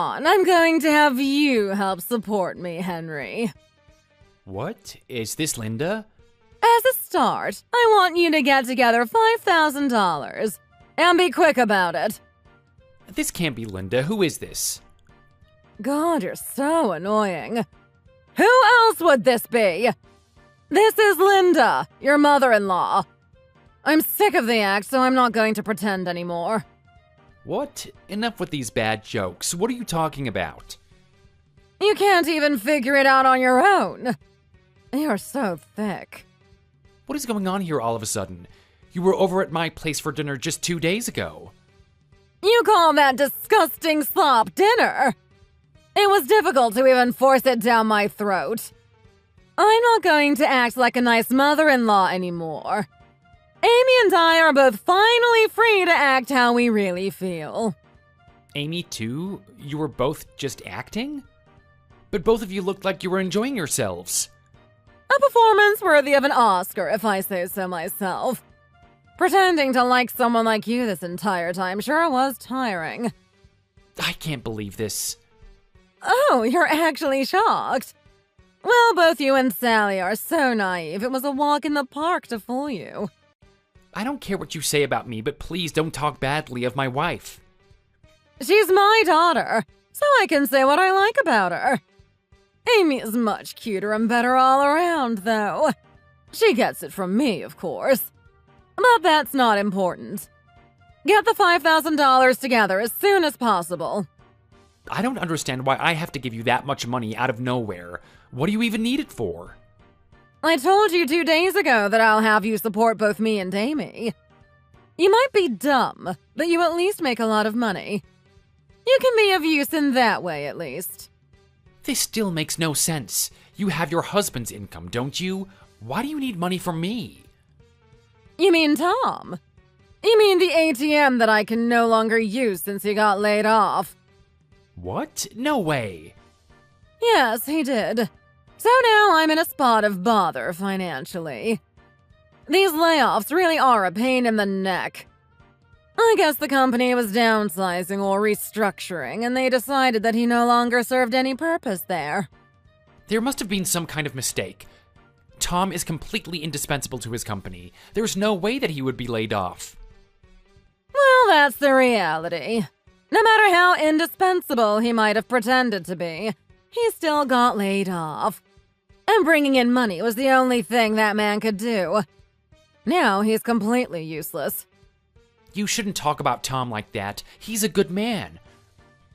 on, I'm going to have you help support me, Henry. What? Is this Linda? As a start, I want you to get together $5,000. And be quick about it. This can't be Linda. Who is this? God, you're so annoying. Who else would this be? This is Linda, your mother-in-law. I'm sick of the act, so I'm not going to pretend anymore. What? Enough with these bad jokes. What are you talking about? You can't even figure it out on your own. You're so thick. What is going on here all of a sudden? You were over at my place for dinner just 2 days ago. You call that disgusting slop dinner? It was difficult to even force it down my throat. I'm not going to act like a nice mother-in-law anymore. Amy and I are both finally free to act how we really feel. Amy, too? You were both just acting? But both of you looked like you were enjoying yourselves. A performance worthy of an Oscar, if I say so myself. Pretending to like someone like you this entire time sure was tiring. I can't believe this. Oh, you're actually shocked? Well, both you and Sally are so naive, it was a walk in the park to fool you. I don't care what you say about me, but please don't talk badly of my wife. She's my daughter, so I can say what I like about her. Amy is much cuter and better all around, though. She gets it from me, of course. But that's not important. Get the $5,000 together as soon as possible. I don't understand why I have to give you that much money out of nowhere. What do you even need it for? I told you 2 days ago that I'll have you support both me and Amy. You might be dumb, but you at least make a lot of money. You can be of use in that way, at least. This still makes no sense. You have your husband's income, don't you? Why do you need money from me? You mean Tom? You mean the ATM that I can no longer use since he got laid off? What? No way. Yes, he did. So now I'm in a spot of bother financially. These layoffs really are a pain in the neck. I guess the company was downsizing or restructuring, and they decided that he no longer served any purpose there. There must have been some kind of mistake. Tom is completely indispensable to his company. There's no way that he would be laid off. Well, that's the reality. No matter how indispensable he might have pretended to be, he still got laid off. And bringing in money was the only thing that man could do. Now he's completely useless. You shouldn't talk about Tom like that. He's a good man.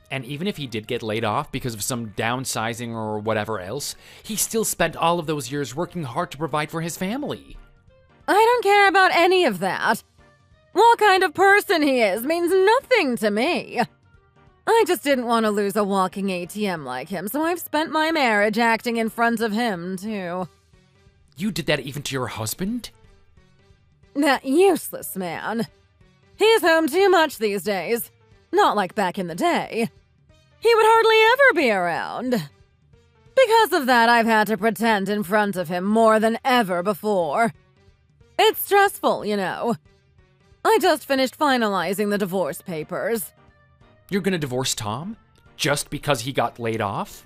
And even if he did get laid off because of some downsizing or whatever else, he still spent all of those years working hard to provide for his family. I don't care about any of that. What kind of person he is means nothing to me. I just didn't want to lose a walking ATM like him, so I've spent my marriage acting in front of him, too. You did that even to your husband? That useless man. He's home too much these days. Not like back in the day. He would hardly ever be around. Because of that, I've had to pretend in front of him more than ever before. It's stressful, you know. I just finished finalizing the divorce papers. You're gonna divorce Tom? Just because he got laid off?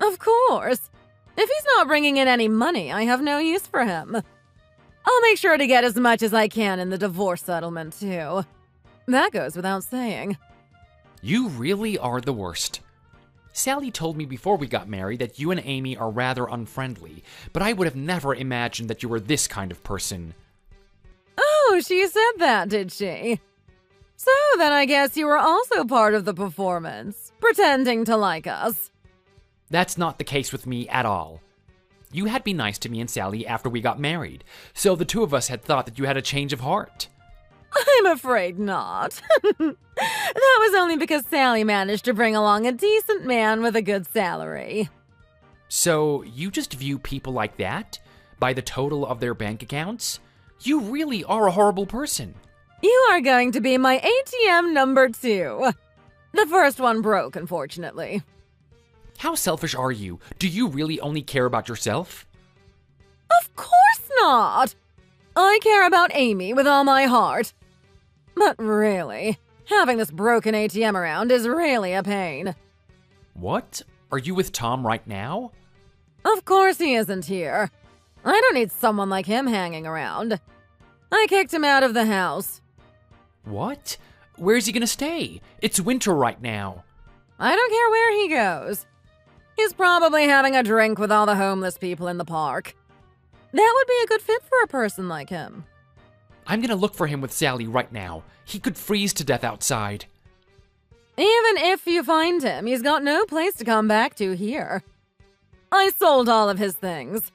Of course. If he's not bringing in any money, I have no use for him. I'll make sure to get as much as I can in the divorce settlement, too. That goes without saying. You really are the worst. Sally told me before we got married that you and Amy are rather unfriendly, but I would have never imagined that you were this kind of person. Oh, she said that, did she? So then I guess you were also part of the performance, pretending to like us. That's not the case with me at all. You had been nice to me and Sally after we got married, so the two of us had thought that you had a change of heart. I'm afraid not. That was only because Sally managed to bring along a decent man with a good salary. So you just view people like that? By the total of their bank accounts? You really are a horrible person. You are going to be my ATM number 2. The first one broke, unfortunately. How selfish are you? Do you really only care about yourself? Of course not! I care about Amy with all my heart. But really, having this broken ATM around is really a pain. What? Are you with Tom right now? Of course he isn't here. I don't need someone like him hanging around. I kicked him out of the house. What? Where's he gonna stay? It's winter right now. I don't care where he goes. He's probably having a drink with all the homeless people in the park. That would be a good fit for a person like him. I'm gonna look for him with Sally right now. He could freeze to death outside. Even if you find him, he's got no place to come back to here. I sold all of his things.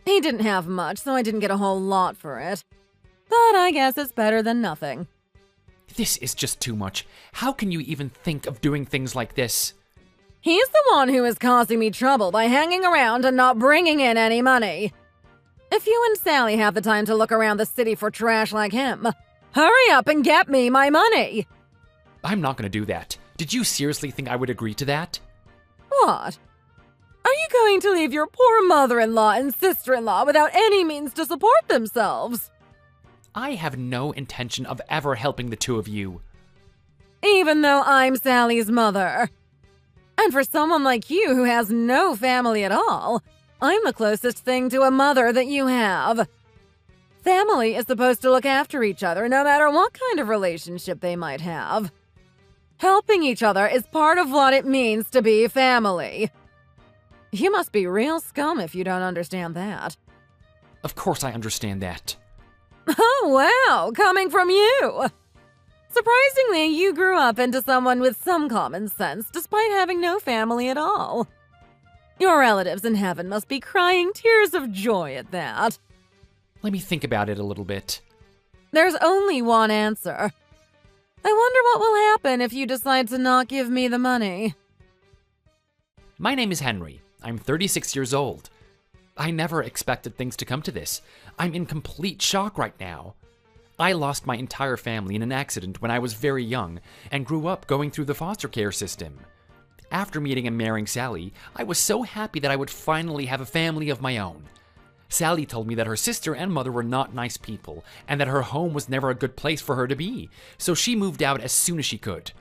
He didn't have much, so I didn't get a whole lot for it. But I guess it's better than nothing. This is just too much. How can you even think of doing things like this? He's the one who is causing me trouble by hanging around and not bringing in any money. If you and Sally have the time to look around the city for trash like him, hurry up and get me my money! I'm not gonna do that. Did you seriously think I would agree to that? What? Are you going to leave your poor mother-in-law and sister-in-law without any means to support themselves? I have no intention of ever helping the two of you. Even though I'm Sally's mother. And for someone like you who has no family at all, I'm the closest thing to a mother that you have. Family is supposed to look after each other no matter what kind of relationship they might have. Helping each other is part of what it means to be family. You must be real scum if you don't understand that. Of course I understand that. Oh, wow, coming from you! Surprisingly, you grew up into someone with some common sense despite having no family at all. Your relatives in heaven must be crying tears of joy at that. Let me think about it a little bit. There's only one answer. I wonder what will happen if you decide to not give me the money. My name is Henry. I'm 36 years old. I never expected things to come to this. I'm in complete shock right now. I lost my entire family in an accident when I was very young and grew up going through the foster care system. After meeting and marrying Sally, I was so happy that I would finally have a family of my own. Sally told me that her sister and mother were not nice people and that her home was never a good place for her to be, so she moved out as soon as she could.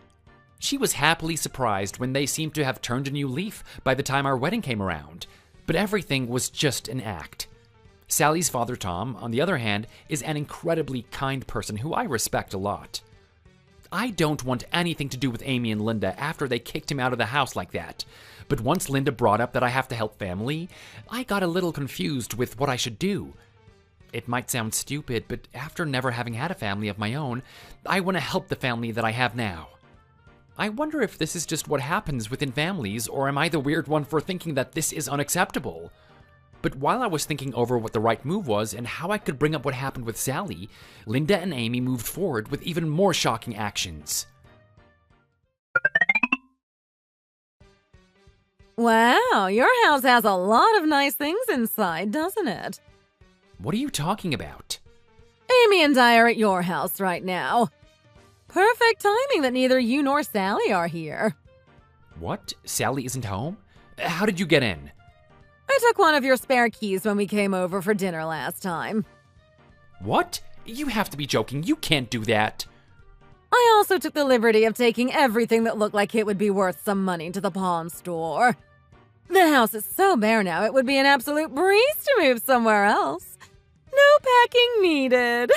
She was happily surprised when they seemed to have turned a new leaf by the time our wedding came around, but everything was just an act. Sally's father, Tom, on the other hand, is an incredibly kind person who I respect a lot. I don't want anything to do with Amy and Linda after they kicked him out of the house like that, but once Linda brought up that I have to help family, I got a little confused with what I should do. It might sound stupid, but after never having had a family of my own, I want to help the family that I have now. I wonder if this is just what happens within families, or am I the weird one for thinking that this is unacceptable? But while I was thinking over what the right move was and how I could bring up what happened with Sally, Linda and Amy moved forward with even more shocking actions. Wow, your house has a lot of nice things inside, doesn't it? What are you talking about? Amy and I are at your house right now. Perfect timing that neither you nor Sally are here. What? Sally isn't home? How did you get in? I took one of your spare keys when we came over for dinner last time. What? You have to be joking. You can't do that. I also took the liberty of taking everything that looked like it would be worth some money to the pawn store. The house is so bare now, it would be an absolute breeze to move somewhere else. No packing needed.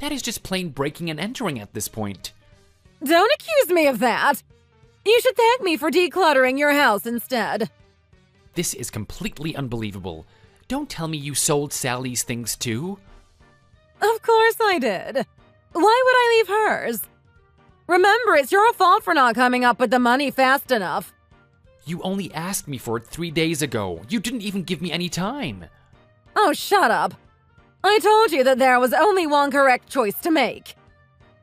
That is just plain breaking and entering at this point. Don't accuse me of that. You should thank me for decluttering your house instead. This is completely unbelievable. Don't tell me you sold Sally's things too. Of course I did. Why would I leave hers? Remember, it's your fault for not coming up with the money fast enough. You only asked me for it 3 days ago. You didn't even give me any time. Oh, shut up. I told you that there was only one correct choice to make.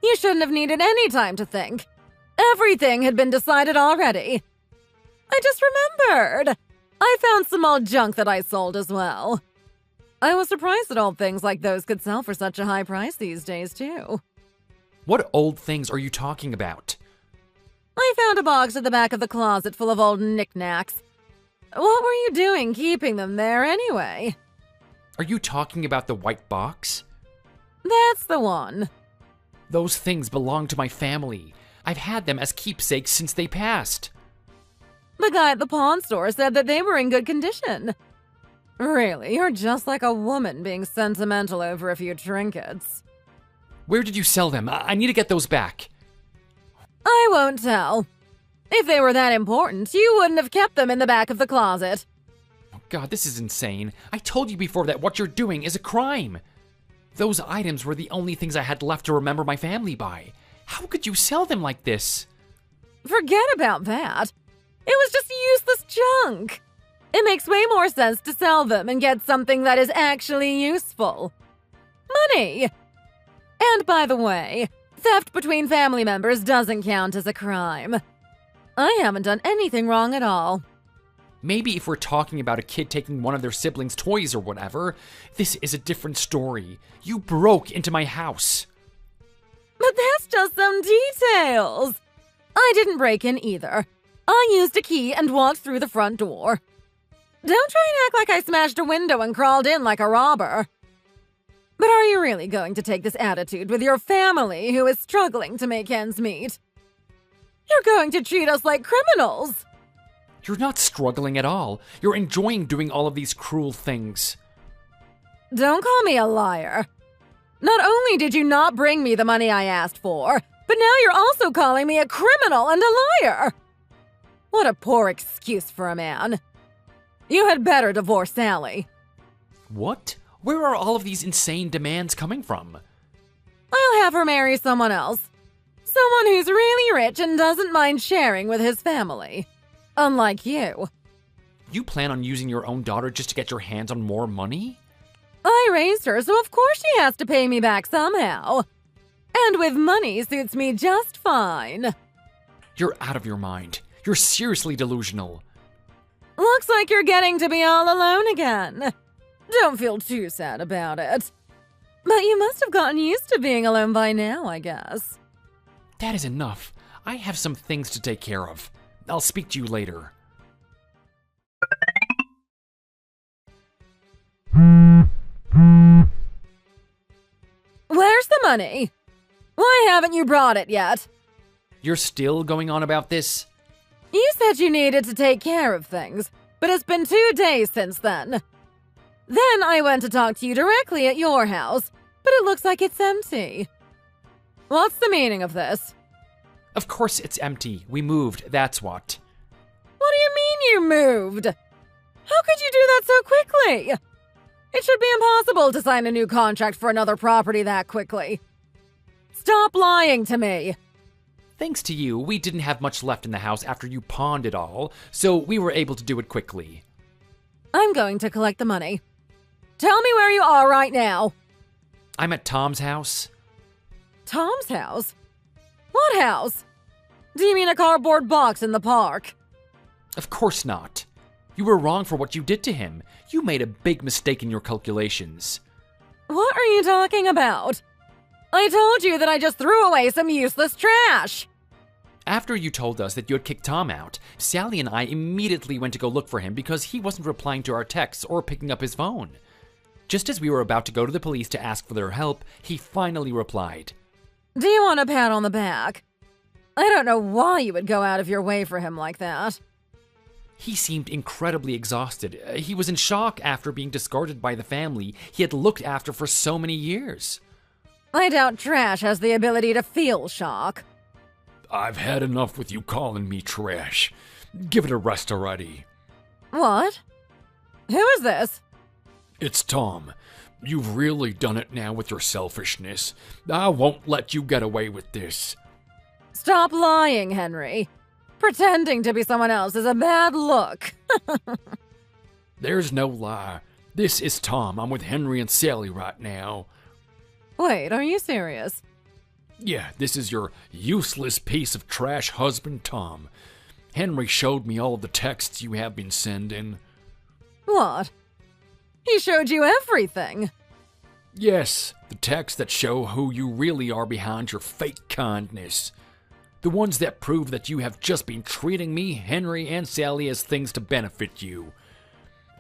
You shouldn't have needed any time to think. Everything had been decided already. I just remembered. I found some old junk that I sold as well. I was surprised that old things like those could sell for such a high price these days, too. What old things are you talking about? I found a box at the back of the closet full of old knickknacks. What were you doing keeping them there anyway? Are you talking about the white box? That's the one. Those things belong to my family. I've had them as keepsakes since they passed. The guy at the pawn store said that they were in good condition. Really, you're just like a woman being sentimental over a few trinkets. Where did you sell them? I need to get those back. I won't tell. If they were that important, you wouldn't have kept them in the back of the closet. Oh God, this is insane. I told you before that what you're doing is a crime. Those items were the only things I had left to remember my family by. How could you sell them like this? Forget about that. It was just useless junk. It makes way more sense to sell them and get something that is actually useful. Money! And by the way, theft between family members doesn't count as a crime. I haven't done anything wrong at all. Maybe if we're talking about a kid taking one of their siblings' toys or whatever, this is a different story. You broke into my house. But that's just some details. I didn't break in either. I used a key and walked through the front door. Don't try and act like I smashed a window and crawled in like a robber. But are you really going to take this attitude with your family who is struggling to make ends meet? You're going to treat us like criminals. You're not struggling at all. You're enjoying doing all of these cruel things. Don't call me a liar. Not only did you not bring me the money I asked for, but now you're also calling me a criminal and a liar. What a poor excuse for a man. You had better divorce Sally. What? Where are all of these insane demands coming from? I'll have her marry someone else. Someone who's really rich and doesn't mind sharing with his family. Unlike you. You plan on using your own daughter just to get your hands on more money? I raised her, so of course she has to pay me back somehow. And with money suits me just fine. You're out of your mind. You're seriously delusional. Looks like you're getting to be all alone again. Don't feel too sad about it. But you must have gotten used to being alone by now, I guess. That is enough. I have some things to take care of. I'll speak to you later. Where's the money? Why haven't you brought it yet? You're still going on about this? You said you needed to take care of things, but it's been 2 days since then. Then I went to talk to you directly at your house, but it looks like it's empty. What's the meaning of this? Of course it's empty. We moved, that's what. What do you mean you moved? How could you do that so quickly? It should be impossible to sign a new contract for another property that quickly. Stop lying to me. Thanks to you, we didn't have much left in the house after you pawned it all, so we were able to do it quickly. I'm going to collect the money. Tell me where you are right now. I'm at Tom's house. Tom's house? What house? Do you mean a cardboard box in the park? Of course not. You were wrong for what you did to him. You made a big mistake in your calculations. What are you talking about? I told you that I just threw away some useless trash. After you told us that you had kicked Tom out, Sally and I immediately went to go look for him because he wasn't replying to our texts or picking up his phone. Just as we were about to go to the police to ask for their help, he finally replied. Do you want a pat on the back? I don't know why you would go out of your way for him like that. He seemed incredibly exhausted. He was in shock after being discarded by the family he had looked after for so many years. I doubt trash has the ability to feel shock. I've had enough with you calling me trash. Give it a rest already. What? Who is this? It's Tom. You've really done it now with your selfishness. I won't let you get away with this. Stop lying, Henry. Pretending to be someone else is a bad look. There's no lie. This is Tom. I'm with Henry and Sally right now. Wait, are you serious? Yeah, this is your useless piece of trash husband, Tom. Henry showed me all of the texts you have been sending. What? He showed you everything. Yes, the texts that show who you really are behind your fake kindness. The ones that prove that you have just been treating me, Henry, and Sally as things to benefit you.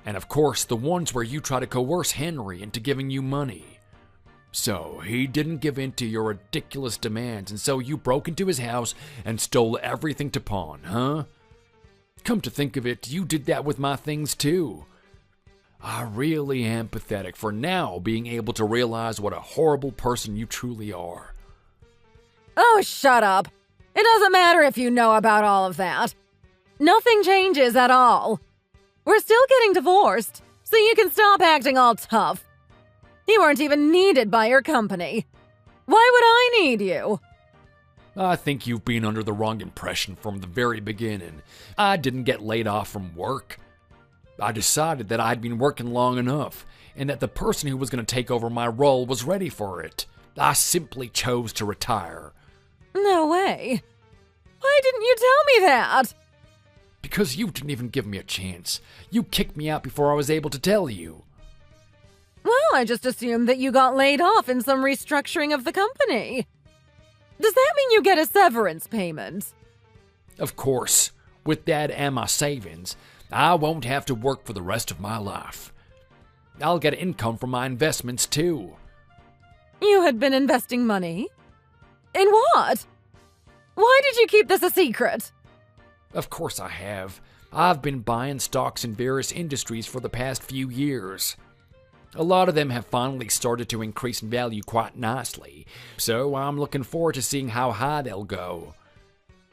And of course, the ones where you try to coerce Henry into giving you money. So, he didn't give in to your ridiculous demands, and so you broke into his house and stole everything to pawn, huh? Come to think of it, you did that with my things too. I really am pathetic for now being able to realize what a horrible person you truly are. Oh, shut up. It doesn't matter if you know about all of that. Nothing changes at all. We're still getting divorced, so you can stop acting all tough. You weren't even needed by your company. Why would I need you? I think you've been under the wrong impression from the very beginning. I didn't get laid off from work. I decided that I'd been working long enough, and that the person who was going to take over my role was ready for it. I simply chose to retire. No way. Why didn't you tell me that? Because you didn't even give me a chance. You kicked me out before I was able to tell you. Well, I just assumed that you got laid off in some restructuring of the company. Does that mean you get a severance payment? Of course, with that and my savings, I won't have to work for the rest of my life. I'll get income from my investments too. You had been investing money? In what? Why did you keep this a secret? Of course I have. I've been buying stocks in various industries for the past few years. A lot of them have finally started to increase in value quite nicely, so I'm looking forward to seeing how high they'll go.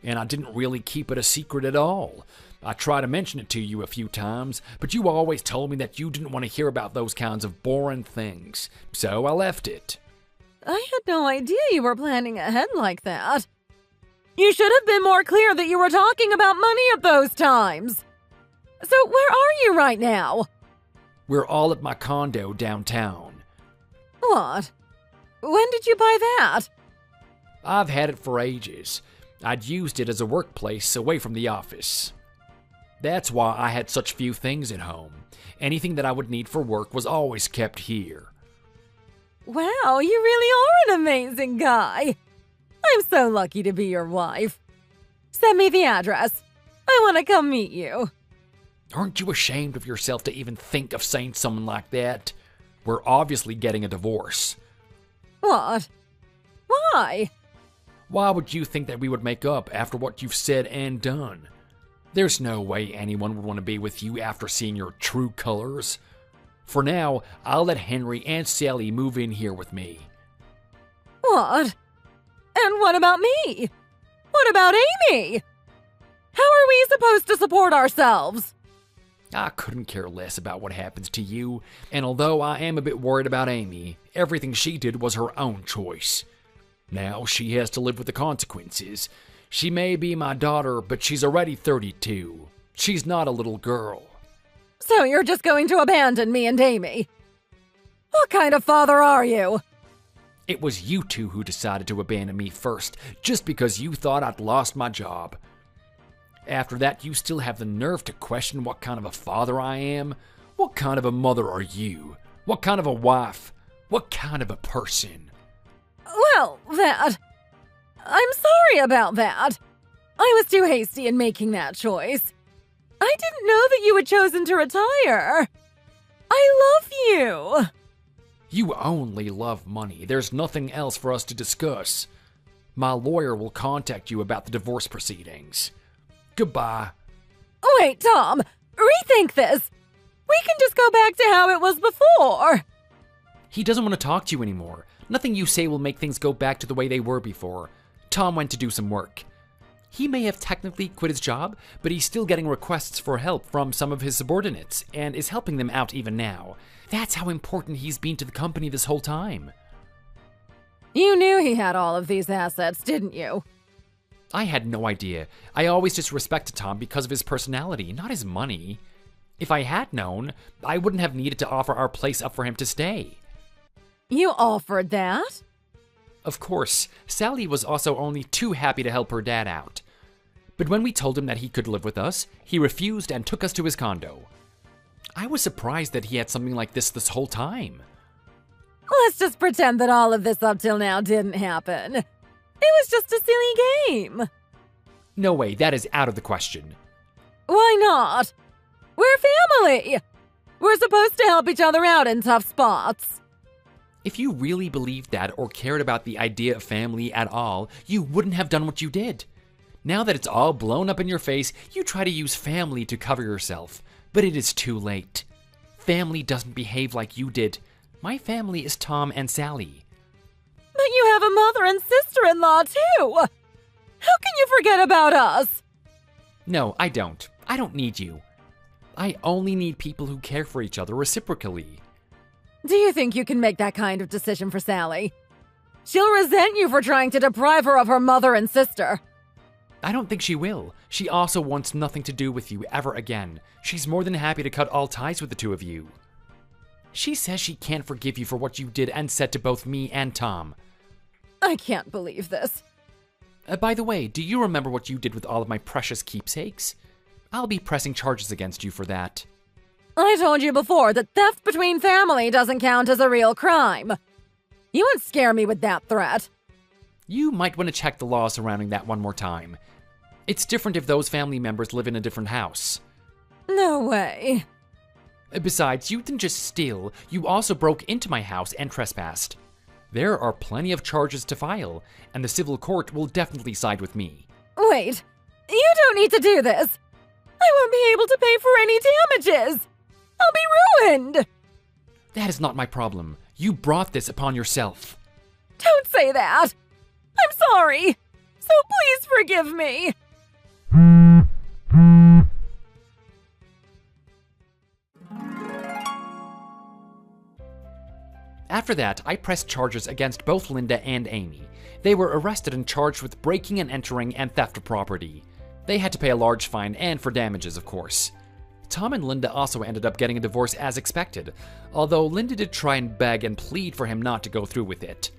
And I didn't really keep it a secret at all. I tried to mention it to you a few times, but you always told me that you didn't want to hear about those kinds of boring things, so I left it. I had no idea you were planning ahead like that. You should have been more clear that you were talking about money at those times. So where are you right now? We're all at my condo downtown. What? When did you buy that? I've had it for ages. I'd used it as a workplace away from the office. That's why I had such few things at home. Anything that I would need for work was always kept here. Wow, you really are an amazing guy. I'm so lucky to be your wife. Send me the address. I want to come meet you. Aren't you ashamed of yourself to even think of saying something like that? We're obviously getting a divorce. What? Why? Why would you think that we would make up after what you've said and done? There's no way anyone would want to be with you after seeing your true colors. For now, I'll let Henry and Sally move in here with me. What? And what about me? What about Amy? How are we supposed to support ourselves? I couldn't care less about what happens to you, and although I am a bit worried about Amy, everything she did was her own choice. Now she has to live with the consequences. She may be my daughter, but she's already 32. She's not a little girl. So you're just going to abandon me and Amy? What kind of father are you? It was you two who decided to abandon me first, just because you thought I'd lost my job. After that, you still have the nerve to question what kind of a father I am? What kind of a mother are you? What kind of a wife? What kind of a person? Well, I'm sorry about that. I was too hasty in making that choice. I didn't know that you had chosen to retire. I love you. You only love money. There's nothing else for us to discuss. My lawyer will contact you about the divorce proceedings. Goodbye. Wait, Tom. Rethink this. We can just go back to how it was before. He doesn't want to talk to you anymore. Nothing you say will make things go back to the way they were before. Tom went to do some work. He may have technically quit his job, but he's still getting requests for help from some of his subordinates, and is helping them out even now. That's how important he's been to the company this whole time. You knew he had all of these assets, didn't you? I had no idea. I always just respected Tom because of his personality, not his money. If I had known, I wouldn't have needed to offer our place up for him to stay. You offered that? Of course, Sally was also only too happy to help her dad out. But when we told him that he could live with us, he refused and took us to his condo. I was surprised that he had something like this whole time. Let's just pretend that all of this up till now didn't happen. It was just a silly game. No way, that is out of the question. Why not? We're family. We're supposed to help each other out in tough spots. If you really believed that or cared about the idea of family at all, you wouldn't have done what you did. Now that it's all blown up in your face, you try to use family to cover yourself. But it is too late. Family doesn't behave like you did. My family is Tom and Sally. But you have a mother and sister-in-law, too! How can you forget about us? No, I don't. I don't need you. I only need people who care for each other reciprocally. Do you think you can make that kind of decision for Sally? She'll resent you for trying to deprive her of her mother and sister. I don't think she will. She also wants nothing to do with you ever again. She's more than happy to cut all ties with the two of you. She says she can't forgive you for what you did and said to both me and Tom. I can't believe this. By the way, do you remember what you did with all of my precious keepsakes? I'll be pressing charges against you for that. I told you before that theft between family doesn't count as a real crime. You won't scare me with that threat. You might want to check the law surrounding that one more time. It's different if those family members live in a different house. No way. Besides, you didn't just steal, you also broke into my house and trespassed. There are plenty of charges to file, and the civil court will definitely side with me. Wait, you don't need to do this. I won't be able to pay for any damages. I'll be ruined. That is not my problem. You brought this upon yourself. Don't say that. I'm sorry. So please forgive me. After that, I pressed charges against both Linda and Amy. They were arrested and charged with breaking and entering and theft of property. They had to pay a large fine and for damages, of course. Tom and Linda also ended up getting a divorce as expected, although Linda did try and beg and plead for him not to go through with it.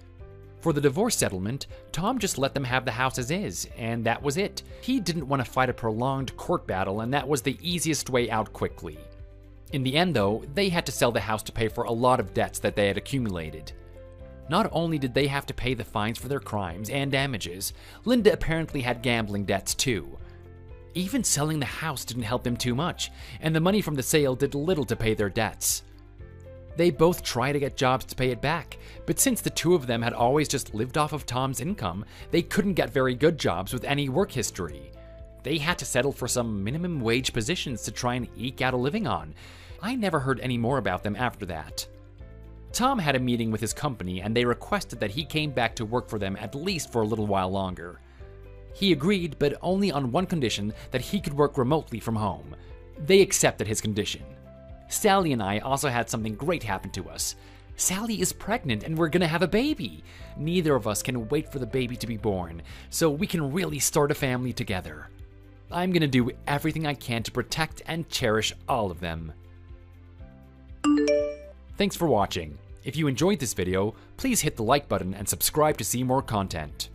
For the divorce settlement, Tom just let them have the house as is, and that was it. He didn't want to fight a prolonged court battle, and that was the easiest way out quickly. In the end, though, they had to sell the house to pay for a lot of debts that they had accumulated. Not only did they have to pay the fines for their crimes and damages, Linda apparently had gambling debts too. Even selling the house didn't help them too much, and the money from the sale did little to pay their debts. They both tried to get jobs to pay it back, but since the two of them had always just lived off of Tom's income, they couldn't get very good jobs with any work history. They had to settle for some minimum wage positions to try and eke out a living on. I never heard any more about them after that. Tom had a meeting with his company, and they requested that he came back to work for them at least for a little while longer. He agreed, but only on one condition, that he could work remotely from home. They accepted his condition. Sally and I also had something great happen to us. Sally is pregnant and we're gonna have a baby. Neither of us can wait for the baby to be born, so we can really start a family together. I'm gonna do everything I can to protect and cherish all of them. Thanks for watching. If you enjoyed this video, please hit the like button and subscribe to see more content.